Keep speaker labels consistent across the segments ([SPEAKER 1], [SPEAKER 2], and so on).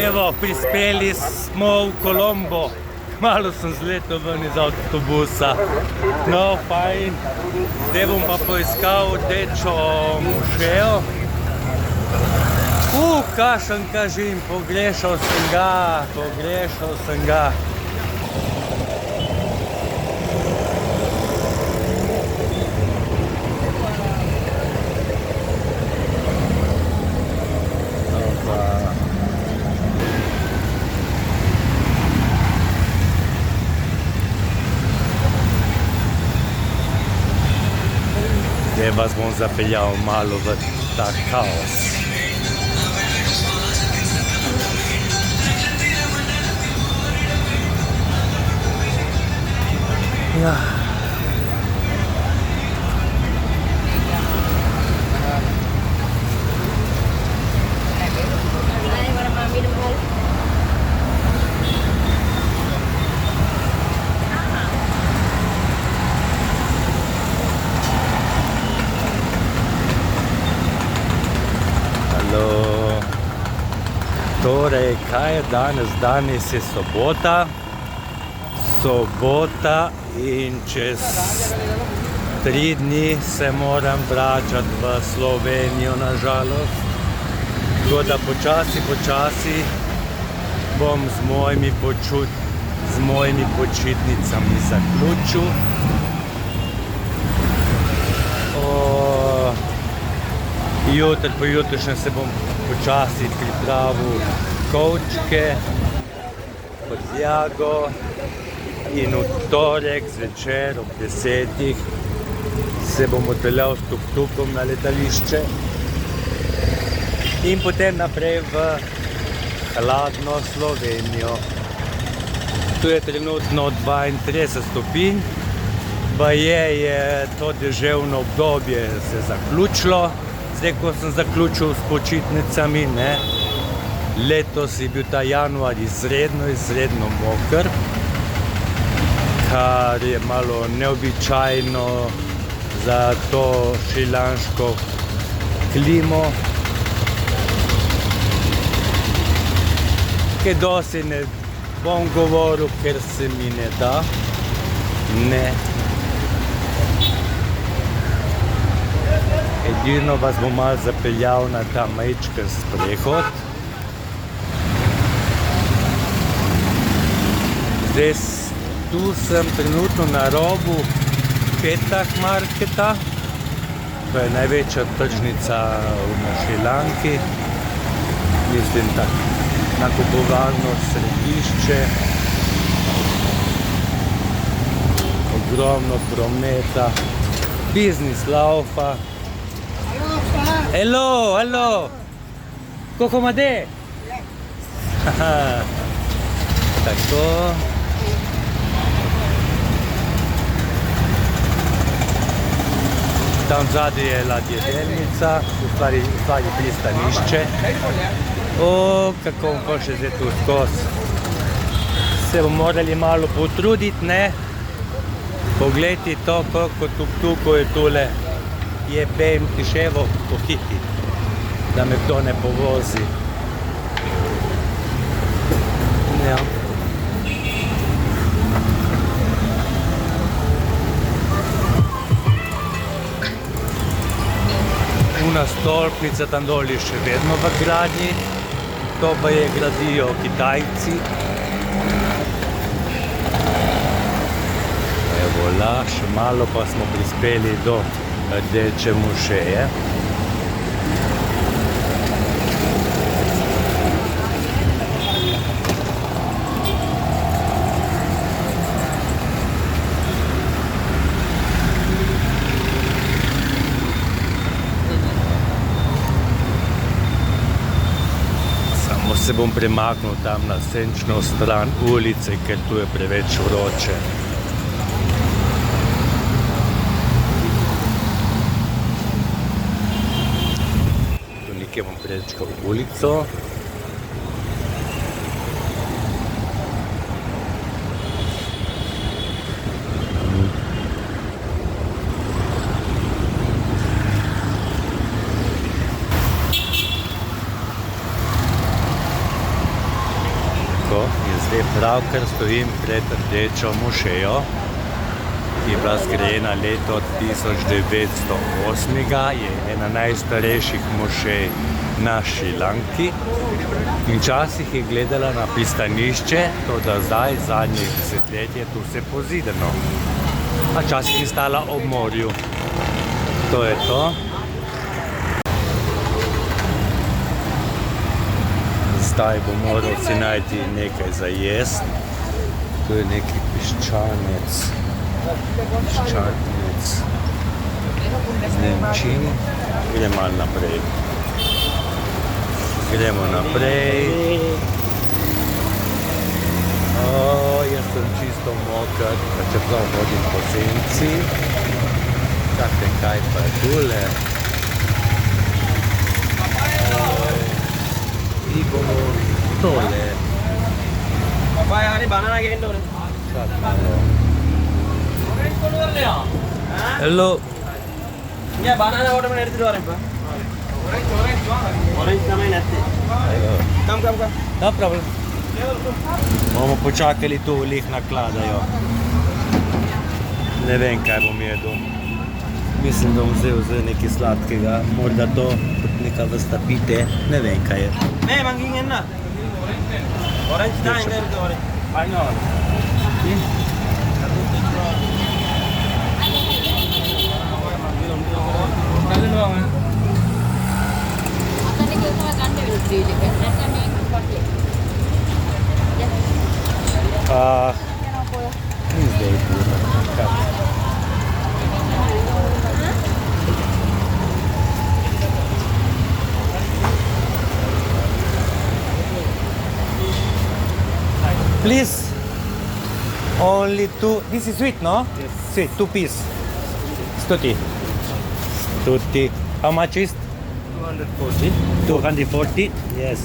[SPEAKER 1] Evo, prispeli smo v Kolombo. Malo sem zletel ven iz avtobusa. No, fajn. Zdaj bom pa poiskal rdečo mošejo. Kakšen kažim, pogrešal sem ga. Zdaj vas bom zapeljal malo v ta kaos. Ja. Torej, kaj je danes? Danes je sobota in čez 3 dni se moram vračati v Slovenijo, na žalost. Tako da počasi bom z mojimi počitnicami zaključil. Pojutrišnjem se bom počasi pripravil kovčke, prtljago in v torek zvečer ob 10 se bom odpeljal s tuk-tukom na letališče in potem naprej v hladno Slovenijo. Tu je trenutno 32 stopinj, baje je to deževno obdobje se zaključilo. Zdaj, ko sem zaključil s počitnicami, letos je bil ta januar izredno moker, kar je malo neobičajno za to šrilanško klimo. Kaj dosti ne bom govoril, ker se mi ne da. Edino vas bom malo zapeljal na ta majčken sprehod. Zdaj, tu sem trenutno na robu Petak marketa. To je največja tržnica na Šrilanki. Mislim, tako nakupovalno središče. Ogromno prometa. Biznis laufa. Hello! Kako made? Tako. Tam zadaj je ladjedelnica, v stvari pristanišče. Kako bom pa še zdaj tu skozi. Se bomo morali malo potruditi, Poglejte to, koliko tuk-tukov je tule. Jebem ti ševo, pohiti, da me to ne povozi. Ja. Una stolpnica tam dol je še vedno v gradnji, to pa je gradijo Kitajci. Evo, še malo pa smo prispeli do rdeče mošeje. Samo se bom premaknil tam na senčno stran ulice, ker tu je preveč vroče. Nekje bom prečkal ulico. Pravkar stojim pred rdečo mošejo, ki je bila zgrajena leto 1908. Je ena najstarejših mošej na Šrilanki in včasih je gledala na pristanišče, toda zdaj zadnje desetletje tu vse pozidano. A včasih je stala ob morju. To je to. Zdaj bom moral si najti nekaj za jesti. Tu je neki piščanec. Z Nemčin. Gremo malo naprej. Gremo naprej. Jaz sem čisto moker, pa čeprav hodim po senci. Čakajte, kaj pa je tule? I bomo tole.
[SPEAKER 2] Papaya hari banana gendo.
[SPEAKER 1] Hello.
[SPEAKER 2] Ya banana order mana eduthu varen pa. Orange samay natte. Kam.
[SPEAKER 1] No problem. Bomo počakali tu, lih nakladajo. Ne vem, kaj bom jedel. Mislim, da bom vzel nekaj sladkega. Morda to neka vrsta pite. Ne vem, kaj je.
[SPEAKER 2] Ne, mangi enna. Orange da enna eduthu varen. Fine.
[SPEAKER 1] Zdaj please, only two. This is sweet, no?
[SPEAKER 2] Yes.
[SPEAKER 1] Sweet, 2 piece. Tutti. How much is?
[SPEAKER 2] 240.
[SPEAKER 1] 240? Yes.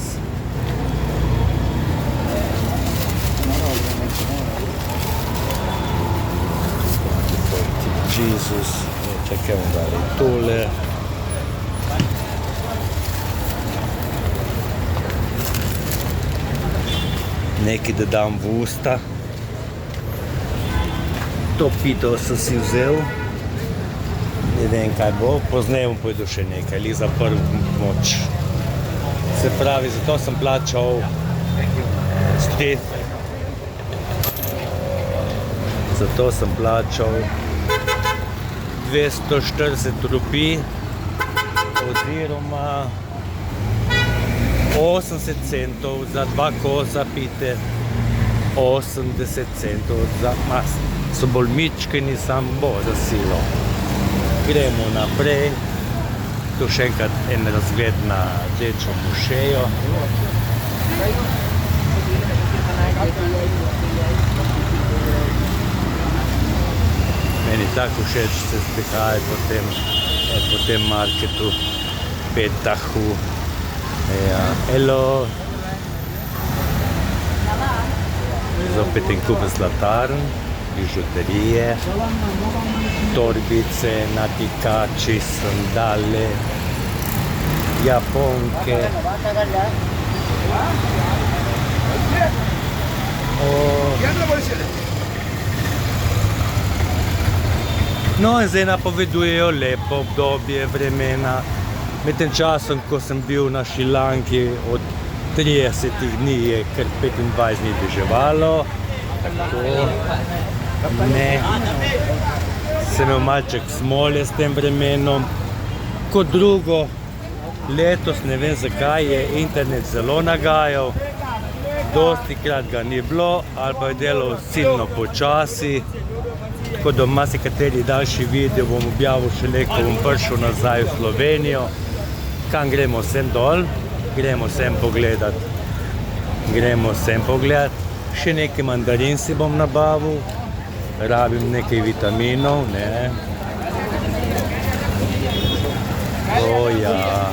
[SPEAKER 1] Jesus. Čakajmo dalje. Tole. Nekaj da dam v usta. To pito sem si vzel. Ne vem, kaj bo. Pozneje bom pojedel še nekaj, ali za prv moč. Se pravi, zato sem plačal 240 rupij oziroma 80 centov za 2 kosa pite, 80 centov za mas. So bolj mičkeni, sam bo za silo. Gremo naprej. Tu še enkrat en razgled na rdečo mošejo. Meni tako všeč se sprehajati po tem marketu, Petahu. Ja, hello. Zopet en kup zlatarn, bižuterije, torbice, natikači, sandale, japonke. No, in zdaj napovedujejo lepo obdobje vremena. Med tem časom, ko sem bil na Šrilanki, od 30 dni je kar 25 dni deževalo. Tako, ne. Sem imel malček smole s tem vremenom. Kot drugo, letos ne vem zakaj je internet zelo nagajal. Dostikrat ga ni bilo, ali pa je delal silno počasi. Tako da marsikateri daljši video bom objavil šele, ko bom prišel nazaj v Slovenijo. Kam gremo sem dol, gremo sem pogledat. Še nekaj mandarin si bom nabavil, rabim nekaj vitaminov, ne. O ja.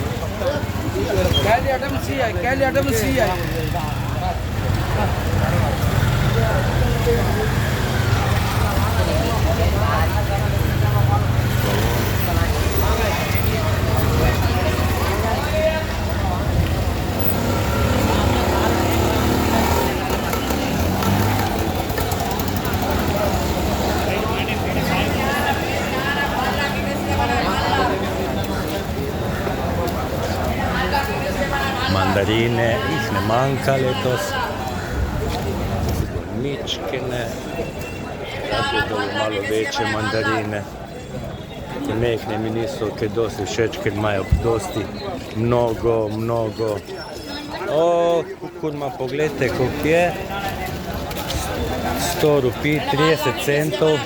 [SPEAKER 1] mandarine, jih ne manjka letos. Mičkene, tako da bo malo večje mandarine. Te mehne mi niso kaj dosti všeč, ker imajo dosti mnogo. O, kurma, pogledajte, koliko je. 100 rupij, 30 centov.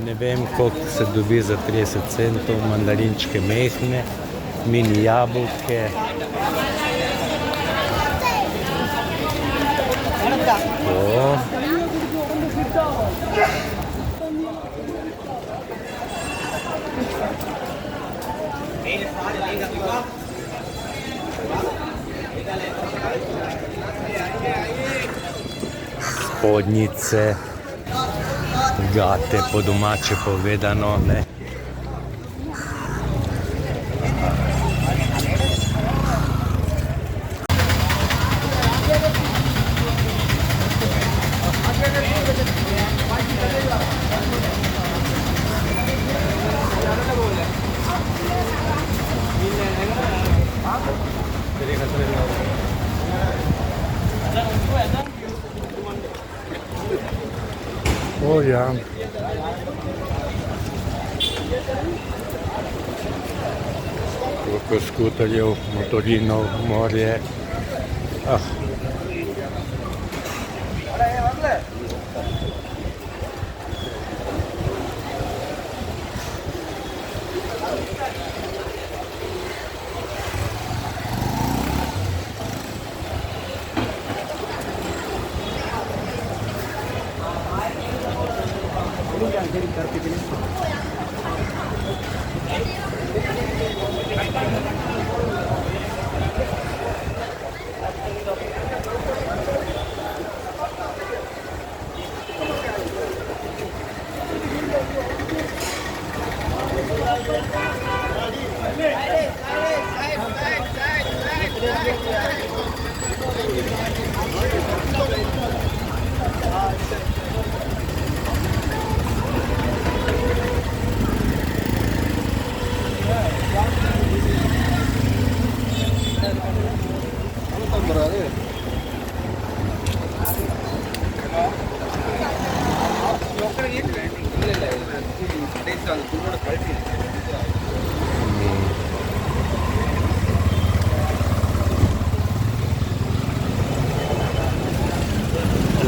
[SPEAKER 1] Ne vem, koliko se dobi za 30 centov. Mandarinčke mehne, mini jabolke. To. Spodnjice, gate, po domače povedano, ne. O ja. Koliko skuterjev, motorinov, morje.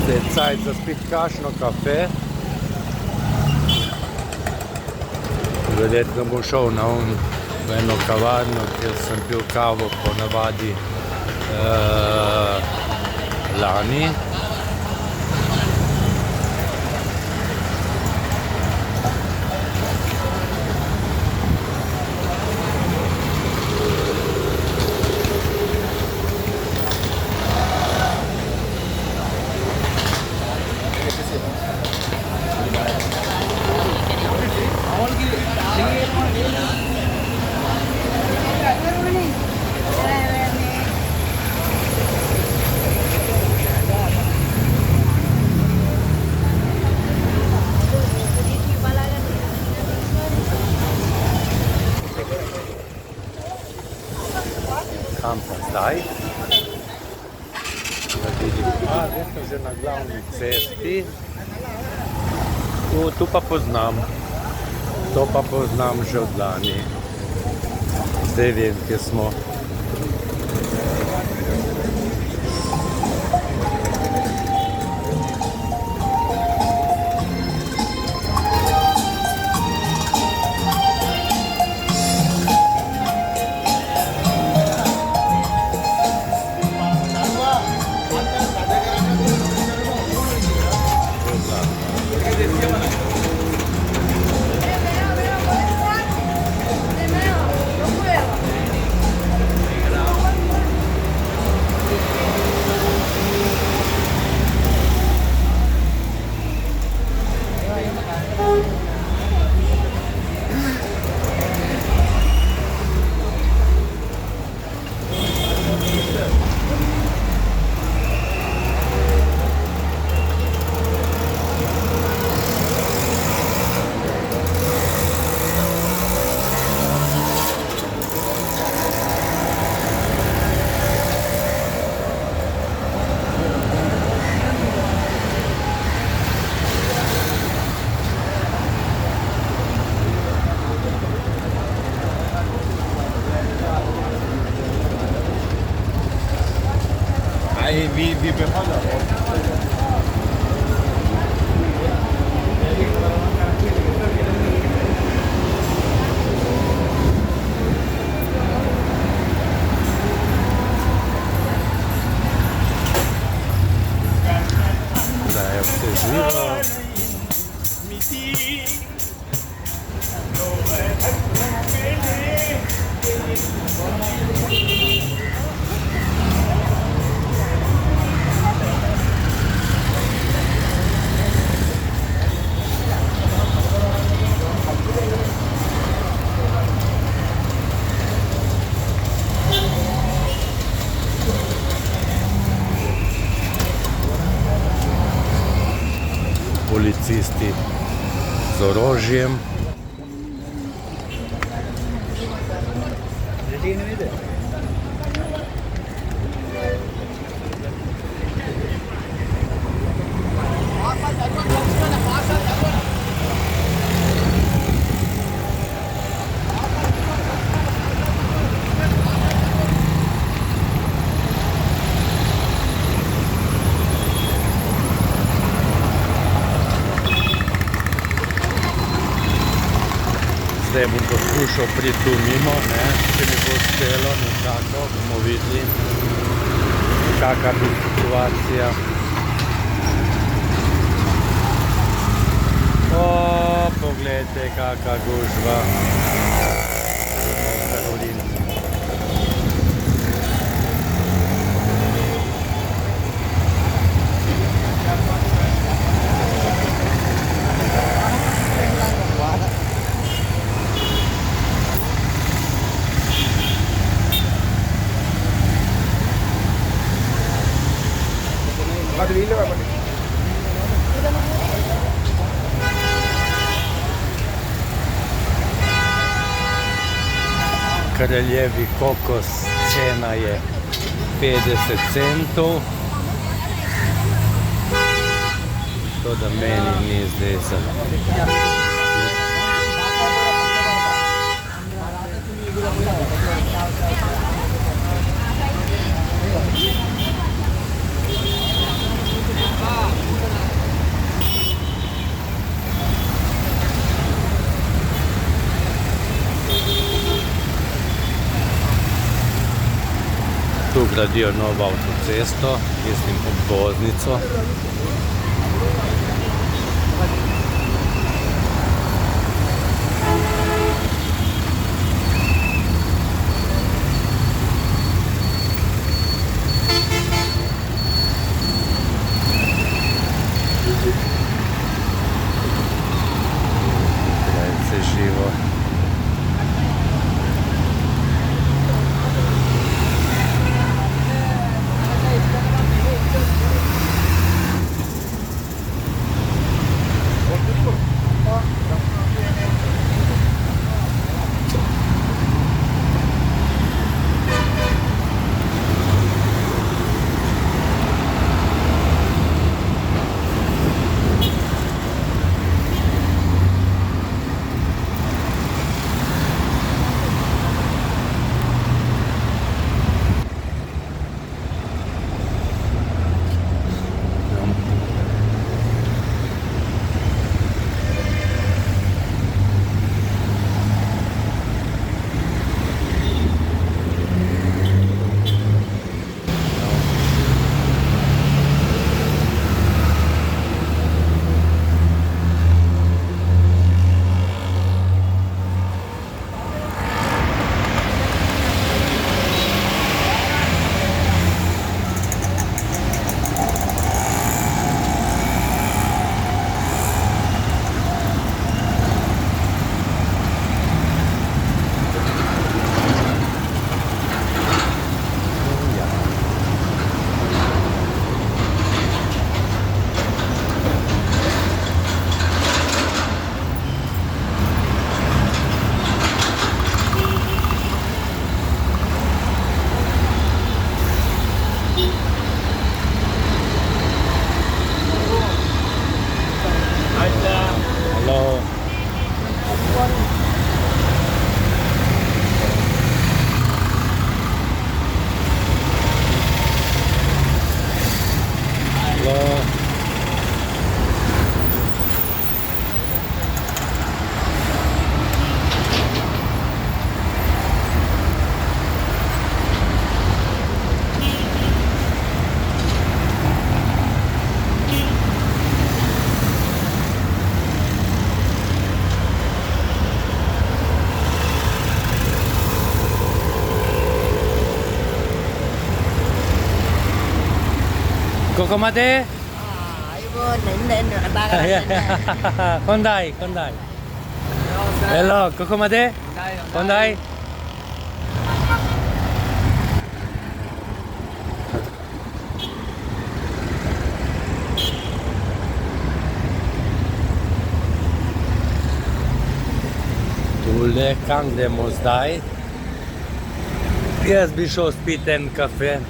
[SPEAKER 1] Zdaj je cajt za spit kakšno kafe. Verjetno bom šel na v eno kavarno, kjer sem pil kavo po navadi lani. Kam pa zdaj? Zdaj smo že na glavni cesti. Tu pa poznam. To pa poznam že od lani. Zdaj vem, kje smo.
[SPEAKER 3] wie behandelt.
[SPEAKER 1] Da je vse živo. Policisti z orožjem. Zdaj bom poskušal priti tu mimo, ne? Če mi bo uspelo nekako, bomo videli, kakšna bi situacija. O, poglejte, kakšna gužva. Karolina. Kraljevi kokos, cena je 50 centov. To da meni ni zdaj za... Tu gradijo novo avtocesto, mislim obvoznico. Gledajte živo. Cocomade?
[SPEAKER 3] Ibu, nenek kata
[SPEAKER 1] Kondai. Hello, Cocomade? Kondai. Tule, kam gremo zdaj? Jaz bi šel spiti en kafe.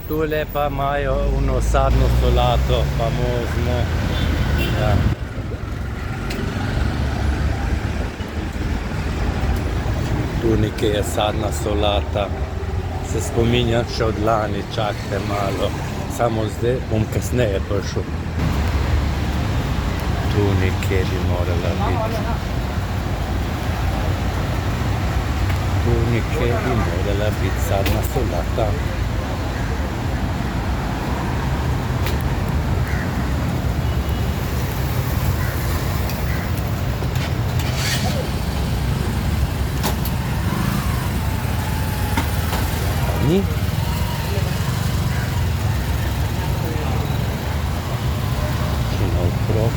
[SPEAKER 1] Tule pa imajo uno sadno solato, famozno. Ja. Tu nekje je sadna solata. Se spominjam še od lani, čakajte malo. Samo zdaj bom kasneje prišel. Tu nekje bi morala biti. Tu nekje bi morala biti sadna solata. Ni? Še naokrog.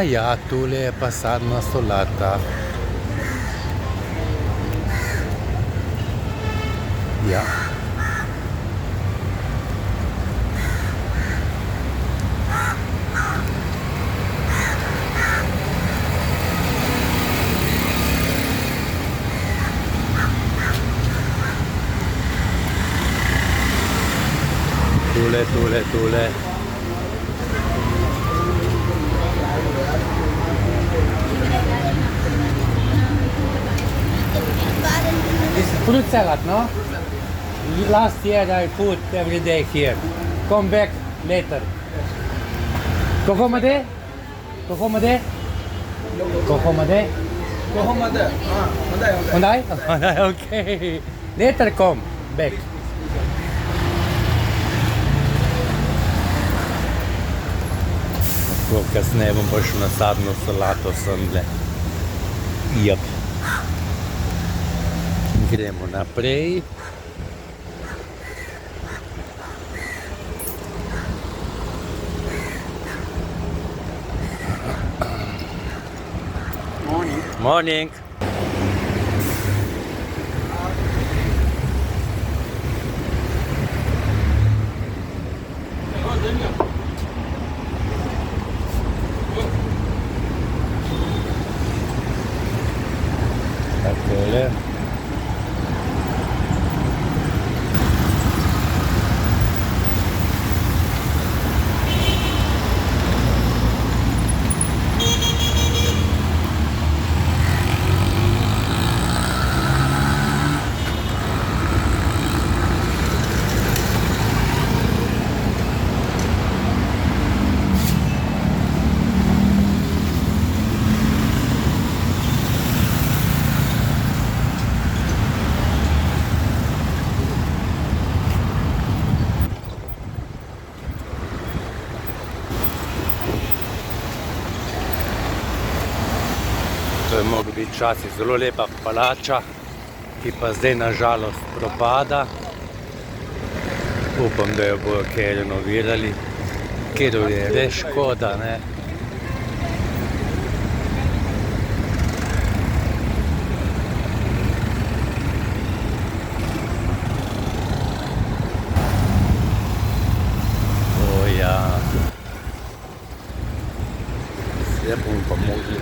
[SPEAKER 1] Ja, tule je pa sadna solata. Ja. Tule. Fruit salad, no? Last year I put every day here. Come back later. Cocomade? Kondai? Okay. Later come back. Kasneje bom prišel na sadno solato semle. Jep. Gremo naprej. Morning. Takole. To je mogla biti včasih zelo lepa palača, ki pa zdaj na žalost propada. Upam, da jo bojo kaj renovirali, ker je res škoda, ne. Ja. Zdaj bom pa mogli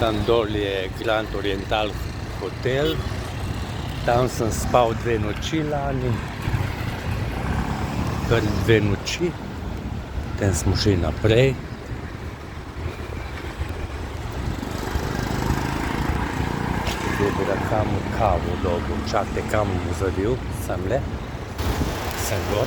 [SPEAKER 1] tam dol je Grand Oriental hotel, tam sem spal 2 noči lani, kar 2 noči, potem smo šli naprej. Zdaj bi da kamu kavo dobil, čakajte, kam bom zavil, semle. sem gor.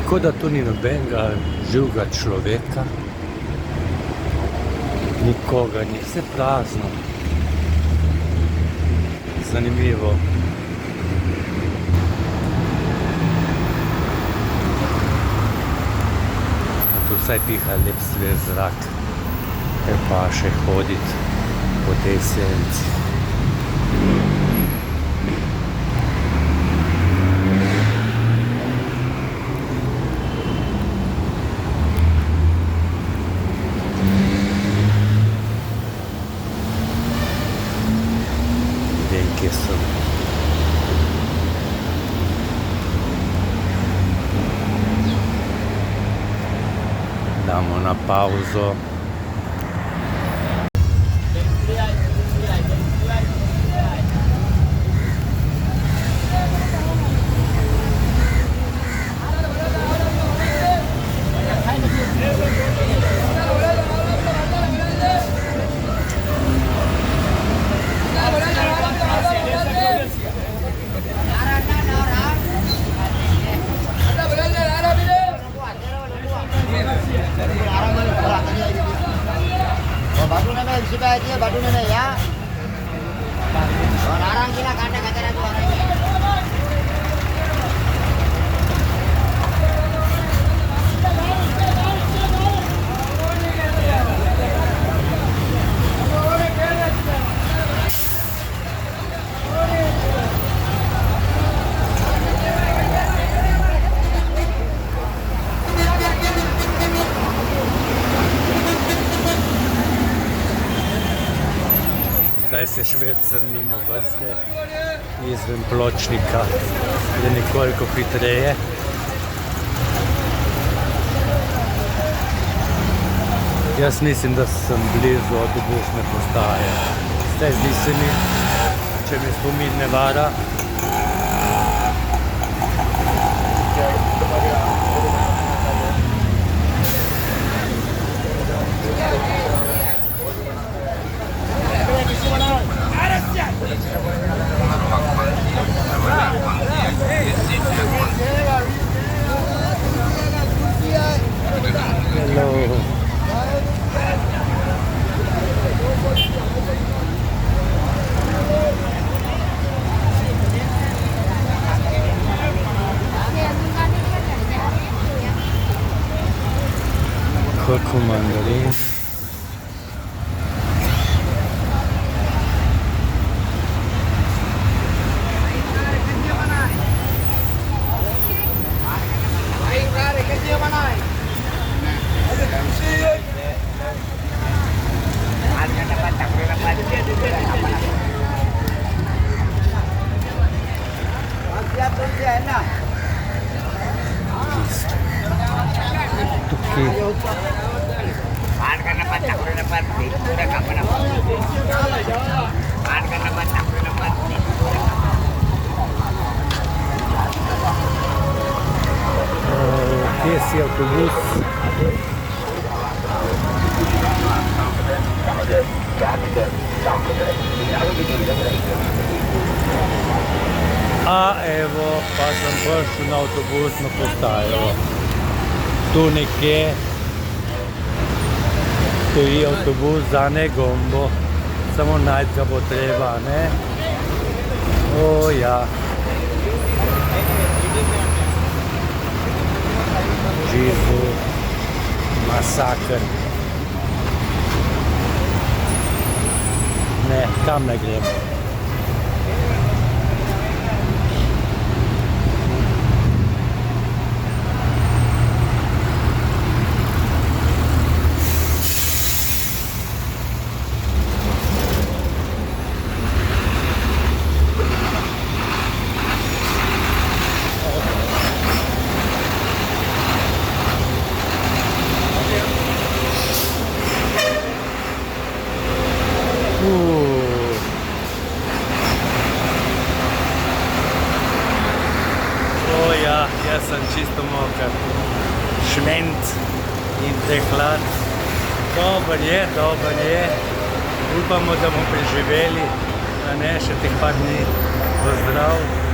[SPEAKER 1] Kako da tu ni nobenega živega človeka, nikoga, ni vse prazno. Zanimivo. Tu vsaj piha lep svež zrak, ker pa še hoditi po tej senci. Kje sem. Damo na pauzo.
[SPEAKER 3] Batu nene ya. Orang gila kata-kata tu orang.
[SPEAKER 1] Zdaj se švercem mimo vrste, izven pločnika, je nekoliko hitreje. Jaz mislim, da sem blizu avtobusne postaje. Zdaj zdi se mi, če me spomin ne vara. Hello. Coco mandarin. Esse autobus a evo pa sem prišel na avtobusno postajo. Tu nekje stoji avtobus za Negombo, samo najti ga bo treba, ne? O ja. Žizu, masakr. Ne, kam ne gremo. jaz sem čisto moker. Šment in prehlad. Dober je. Upamo, da bomo preživeli, a ne še teh par dni. Pozdrav.